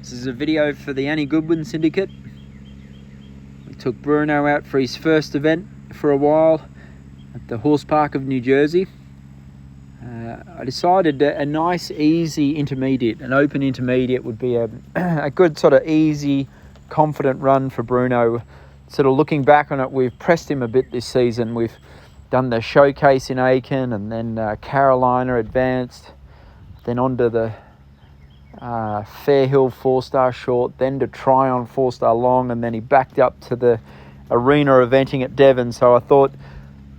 This is a video for the Annie Goodwin Syndicate. We took Bruno out for his first event for a while at the Horse Park of New Jersey. I decided that a nice easy intermediate, an open intermediate, would be a good sort of easy, confident run for Bruno. Sort of looking back on it, we've pressed him a bit this season. We've done the showcase in Aiken, and then Carolina advanced, then onto the Fairhill 4-star short, then to Tryon 4-star long, and then he backed up to the arena eventing at Devon. So I thought,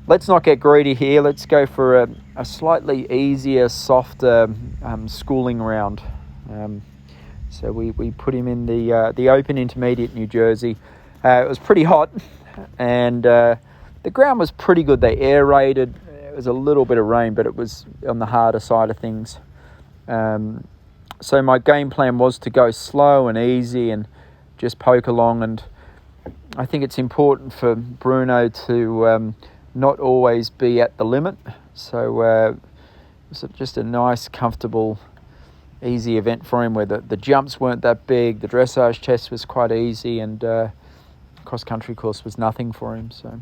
let's not get greedy here. Let's go for a slightly easier, softer schooling round. So we put him in the Open Intermediate New Jersey. It was pretty hot, and the ground was pretty good. They aerated. It was a little bit of rain, but it was on the harder side of things. So my game plan was to go slow and easy and just poke along. And I think it's important for Bruno to not always be at the limit. So it was just a nice, comfortable, easy event for him where the jumps weren't that big. The dressage test was quite easy, and cross-country course was nothing for him. So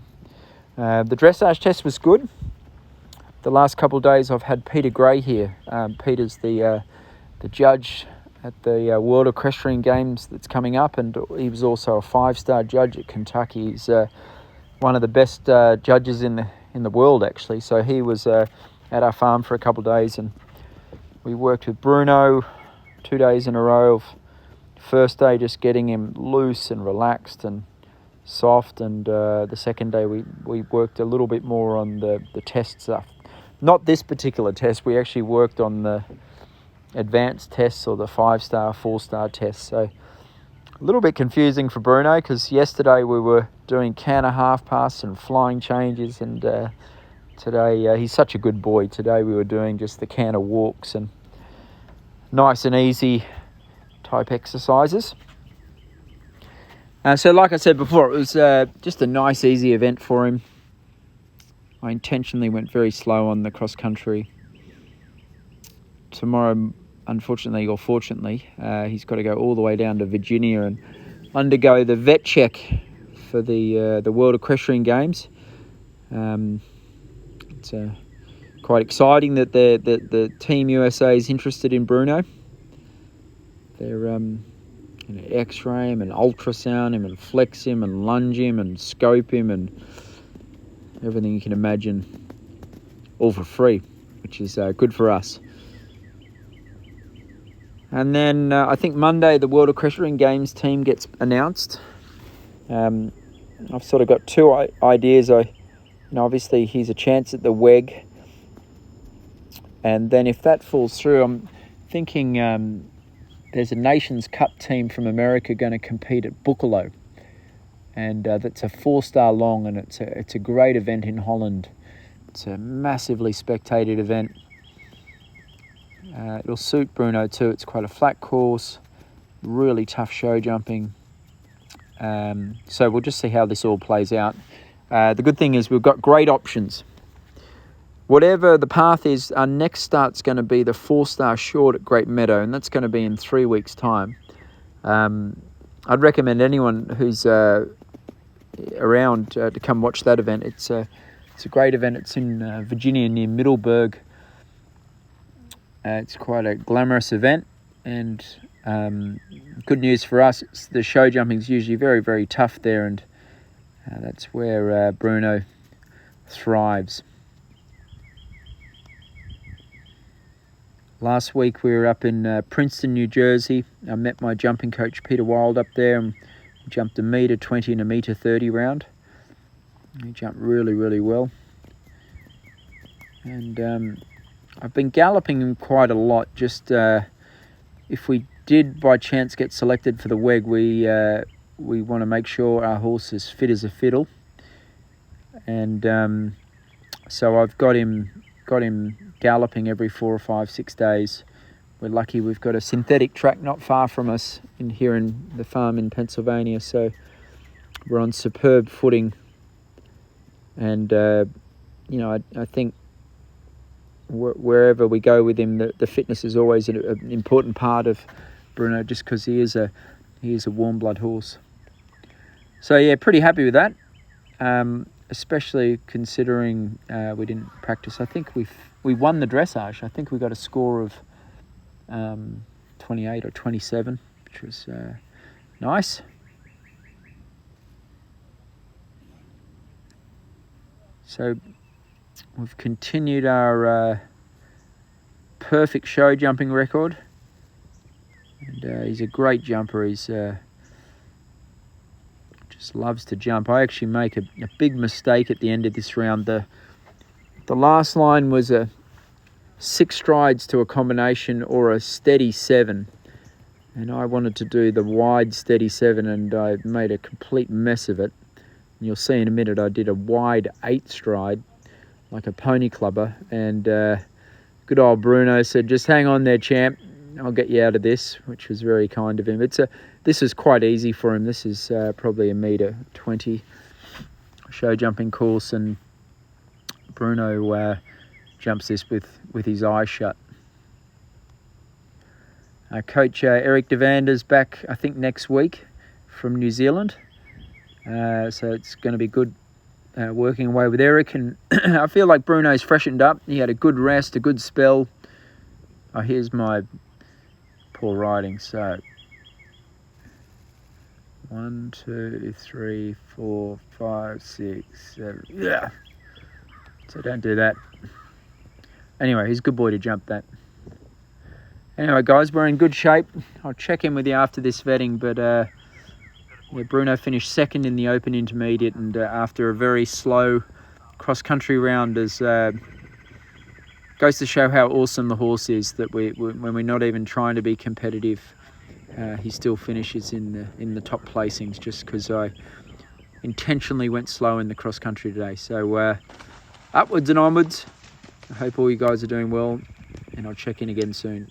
the dressage test was good. The last couple of days I've had Peter Gray here. Peter's the judge at the World Equestrian Games that's coming up, and he was also a 5-star judge at Kentucky. He's one of the best judges in the world, actually. So he was at our farm for a couple of days, and we worked with Bruno 2 days in a row. First day just getting him loose and relaxed and soft, and the second day we worked a little bit more on the test stuff. Not this particular test. We actually worked on the advanced tests, or the 5-star, 4-star tests. So a little bit confusing for Bruno, because yesterday we were doing canter half pass and flying changes, and today he's such a good boy. Today we were doing just the canter walks and nice and easy type exercises. So like I said before, it was just a nice easy event for him. I intentionally went very slow on the cross country. Tomorrow, unfortunately or fortunately, he's got to go all the way down to Virginia and undergo the vet check for the World Equestrian Games. It's quite exciting that the Team USA is interested in Bruno. They're X-ray him and ultrasound him and flex him and lunge him and scope him and everything you can imagine, all for free, which is good for us. And then I think Monday the World Equestrian Games team gets announced. I've sort of got two ideas. Obviously he's a chance at the WEG, and then if that falls through, I'm thinking there's a Nations Cup team from America going to compete at Boekelo, and that's a 4-star long, and it's a great event in Holland. It's a massively spectated event. It'll suit Bruno too. It's quite a flat course, really tough show jumping. So we'll just see how this all plays out. The good thing is we've got great options. Whatever the path is, our next start's going to be the 4-star short at Great Meadow, and that's going to be in 3 weeks' time. I'd recommend anyone who's around to come watch that event. It's a great event. It's in Virginia near Middleburg. It's quite a glamorous event, and good news for us, the show jumping is usually very, very tough there, and that's where Bruno thrives. Last week we were up in Princeton, New Jersey. I met my jumping coach Peter Wild up there, and we jumped a metre 20 and a metre 30 round. He jumped really, really well. And I've been galloping him quite a lot. Just if we did by chance get selected for the WEG, we want to make sure our horse is fit as a fiddle. And so I've got him galloping every 4 or 5, 6 days. We're lucky we've got a synthetic track not far from us here in the farm in Pennsylvania, so we're on superb footing. And I think wherever we go with him, the fitness is always an important part of Bruno, just because he is a warm blood horse. So yeah, pretty happy with that. Especially considering we didn't practice. I think we won the dressage. I think we got a score of 28 or 27, which was nice. So we've continued our perfect show jumping record, and he's a great jumper. He's just loves to jump. I actually make a big mistake at the end of this round. The last line was a 6 strides to a combination or a steady 7, and I wanted to do the wide steady 7, and I made a complete mess of it. And you'll see in a minute I did a wide 8 stride like a pony clubber, and good old Bruno said, "Just hang on there, champ, I'll get you out of this," which was very kind of him. This is quite easy for him. This is probably a metre 20 show jumping course, and Bruno jumps this with his eyes shut. Coach Eric Devander's back, I think, next week from New Zealand. So it's going to be good working away with Eric. And I feel like Bruno's freshened up. He had a good rest, a good spell. Oh, here's my poor writing. So 1, 2, 3, 4, 5, 6, 7. Yeah. So don't do that. Anyway, he's a good boy to jump that. Anyway, guys, we're in good shape. I'll check in with you after this vetting, but yeah, Bruno finished second in the Open Intermediate, and after a very slow cross-country round, goes to show how awesome the horse is, that when we're not even trying to be competitive, he still finishes in the top placings, just because I intentionally went slow in the cross-country today. So upwards and onwards. I hope all you guys are doing well, and I'll check in again soon.